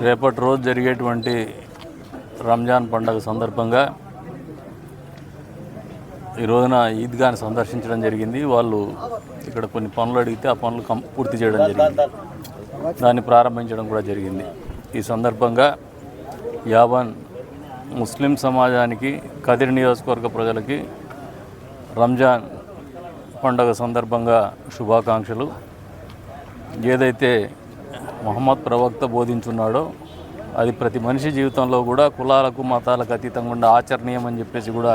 రేపటి రోజు జరిగేటువంటి రంజాన్ పండుగ సందర్భంగా ఈ రోజున ఈద్గాని సందర్శించడం జరిగింది. వాళ్ళు ఇక్కడ కొన్ని పనులు అడిగితే ఆ పనులు పూర్తి చేయడం జరిగింది. దాన్ని ప్రారంభించడం కూడా జరిగింది. ఈ సందర్భంగా యావన్ ముస్లిం సమాజానికి, కదిరి నియోజకవర్గ ప్రజలకి రంజాన్ పండుగ సందర్భంగా శుభాకాంక్షలు. ఏదైతే ముహమ్మద్ ప్రవక్త బోధించున్నాడో అది ప్రతి మనిషి జీవితంలో కూడా కులాలకు మతాలకు అతీతంగా ఆచరణీయం అని చెప్పేసి కూడా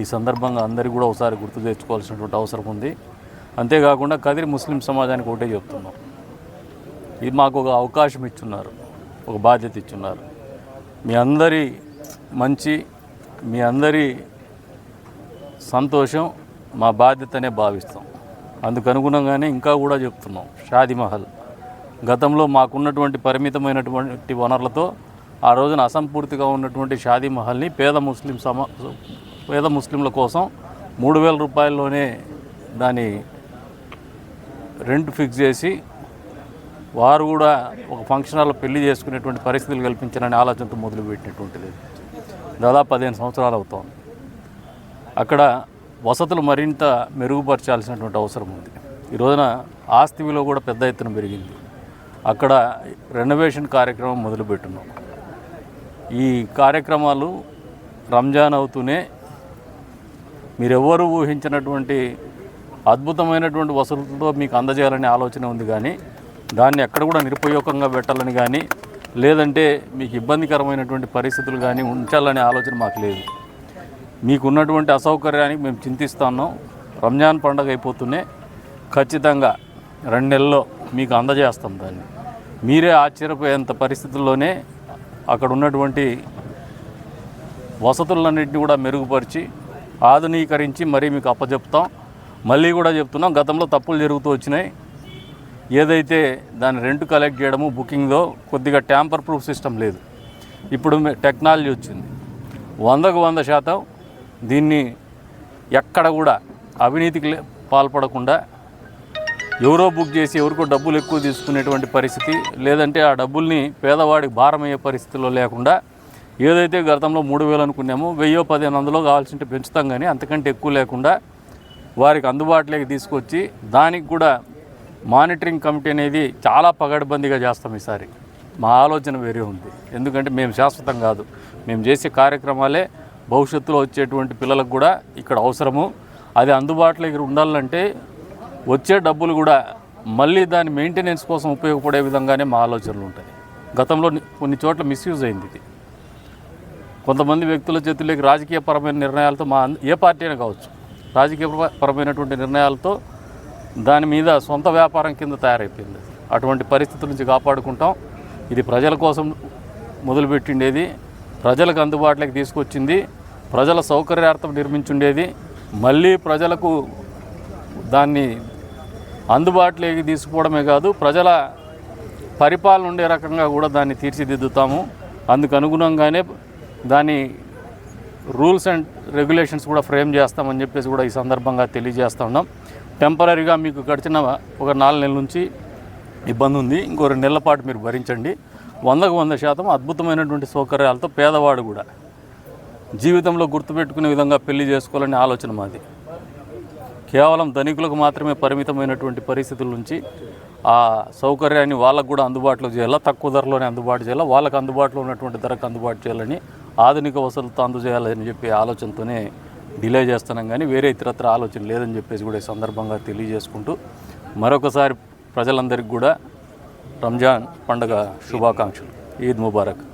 ఈ సందర్భంగా అందరికీ కూడా ఒకసారి గుర్తు తెచ్చుకోవాల్సినటువంటి అవసరం ఉంది. అంతేకాకుండా కదిరి ముస్లిం సమాజానికి ఒకటే చెప్తున్నాం, ఇది మాకు ఒక అవకాశం ఇచ్చున్నారు, ఒక బాధ్యత ఇచ్చున్నారు. మీ అందరి మంచి, మీ అందరి సంతోషం మా బాధ్యతనే భావిస్తాం. అందుకు అనుగుణంగానే ఇంకా కూడా చెప్తున్నాం, షాదీమహల్ గతంలో మాకున్నటువంటి పరిమితమైనటువంటి వనరులతో ఆ రోజున అసంపూర్తిగా ఉన్నటువంటి షాదీమహల్ని పేద ముస్లింల కోసం 3,000 రూపాయల్లోనే దాని రెంట్ ఫిక్స్ చేసి వారు కూడా ఒక ఫంక్షన్ హాల్లో పెళ్లి చేసుకునేటువంటి పరిస్థితులు కల్పించాలని ఆలోచనతో మొదలుపెట్టినటువంటిది. దాదాపు 15 సంవత్సరాలు అవుతోంది. అక్కడ వసతులు మరింత మెరుగుపరచాల్సినటువంటి అవసరం ఉంది. ఈ రోజున ఆస్తి విలువ కూడా పెద్ద ఎత్తున పెరిగింది. అక్కడ రెనోవేషన్ కార్యక్రమం మొదలుపెట్టున్నాం. ఈ కార్యక్రమాలు రంజాన్ అవుతూనే మీరెవ్వరూ ఊహించినటువంటి అద్భుతమైనటువంటి వసతులతో మీకు అందజేయాలనే ఆలోచన ఉంది. కానీ దాన్ని ఎక్కడ కూడా నిరుపయోగంగా పెట్టాలని కానీ, లేదంటే మీకు ఇబ్బందికరమైనటువంటి పరిస్థితులు కానీ ఉంచాలనే ఆలోచన మాకు లేదు. మీకున్నటువంటి అసౌకర్యానికి మేము చింతిస్తున్నాం. రంజాన్ పండుగ అయిపోతూనే ఖచ్చితంగా 2 నెలల్లో మీకు అందజేస్తాం. దాన్ని మీరే ఆశ్చర్యపోయేంత పరిస్థితుల్లోనే అక్కడ ఉన్నటువంటి వసతులన్నింటినీ కూడా మెరుగుపరిచి ఆధునీకరించి మరీ మీకు అప్పచెప్తాం. మళ్ళీ కూడా చెప్తున్నాం, గతంలో తప్పులు జరుగుతూ వచ్చినాయి. ఏదైతే దాన్ని రెంట్ కలెక్ట్ చేయడము, బుకింగ్లో కొద్దిగా ట్యాంపర్ ప్రూఫ్ సిస్టమ్ లేదు. ఇప్పుడు టెక్నాలజీ వచ్చింది. 100కు 100% దీన్ని ఎక్కడ కూడా అవినీతికి పాల్పడకుండా ఎవరో బుక్ చేసి ఎవరికో డబ్బులు ఎక్కువ తీసుకునేటువంటి పరిస్థితి, లేదంటే ఆ డబ్బుల్ని పేదవాడికి భారమయ్యే పరిస్థితిలో లేకుండా ఏదైతే గతంలో 3,000 అనుకున్నామో 1,000-1,500 కావాల్సింటే పెంచుతాం. కానీ అంతకంటే ఎక్కువ లేకుండా వారికి అందుబాటులోకి తీసుకొచ్చి దానికి కూడా మానిటరింగ్ కమిటీ అనేది చాలా పగడ్బందీగా చేస్తాం. ఈసారి మా ఆలోచన వేరే ఉంది. ఎందుకంటే మేము శాశ్వతం కాదు, మేము చేసే కార్యక్రమాలే భవిష్యత్తులో వచ్చేటువంటి పిల్లలకు కూడా ఇక్కడ అవసరము. అది అందుబాటులోకి ఉండాలంటే వచ్చే డబ్బులు కూడా మళ్ళీ దాని మెయింటెనెన్స్ కోసం ఉపయోగపడే విధంగానే మా ఆలోచనలు ఉంటాయి. గతంలో కొన్ని చోట్ల మిస్యూజ్ అయింది. ఇది కొంతమంది వ్యక్తుల చేతుల్లోకి రాజకీయపరమైన నిర్ణయాలతో, ఏ పార్టీ అయినా కావచ్చు, రాజకీయపరమైనటువంటి నిర్ణయాలతో దాని మీద సొంత వ్యాపారం కింద తయారైపోయింది. అటువంటి పరిస్థితుల నుంచి కాపాడుకుంటాం. ఇది ప్రజల కోసం మొదలుపెట్టిండేది, ప్రజలకు అందుబాటులోకి తీసుకొచ్చింది, ప్రజల సౌకర్యార్థం నిర్మించుండేది. మళ్ళీ ప్రజలకు దాన్ని అందుబాటులోకి తీసుకుపోవడమే కాదు, ప్రజల పరిపాలన ఉండే రకంగా కూడా దాన్ని తీర్చిదిద్దుతాము. అందుకు అనుగుణంగానే దాని రూల్స్ అండ్ రెగ్యులేషన్స్ కూడా ఫ్రేమ్ చేస్తామని చెప్పేసి కూడా ఈ సందర్భంగా తెలియజేస్తూ ఉన్నాం. టెంపరీగా మీకు గడిచిన ఒక 4 నెలల నుంచి ఇబ్బంది ఉంది, ఇంకో 2 నెలల పాటు మీరు భరించండి. 100కు 100% అద్భుతమైనటువంటి సౌకర్యాలతో పేదవాడు కూడా జీవితంలో గుర్తుపెట్టుకునే విధంగా పెళ్లి చేసుకోవాలనే ఆలోచన మాది. కేవలం ధనికులకు మాత్రమే పరిమితమైనటువంటి పరిస్థితుల నుంచి ఆ సౌకర్యాన్ని వాళ్ళకు కూడా అందుబాటులో చేయాలా, తక్కువ ధరలోనే అందుబాటు చేయాలా, వాళ్ళకు అందుబాటులో ఉన్నటువంటి ధరకు అందుబాటు చేయాలని, ఆధునిక వసతులతో అందజేయాలని చెప్పి ఆలోచనతోనే డిలే చేస్తున్నాం. కానీ వేరే ఇతరత్ర ఆలోచన లేదని చెప్పేసి కూడా ఈ సందర్భంగా తెలియజేసుకుంటూ మరొకసారి ప్రజలందరికీ కూడా రంజాన్ పండుగ శుభాకాంక్షలు. ఈద్ ముబారక్.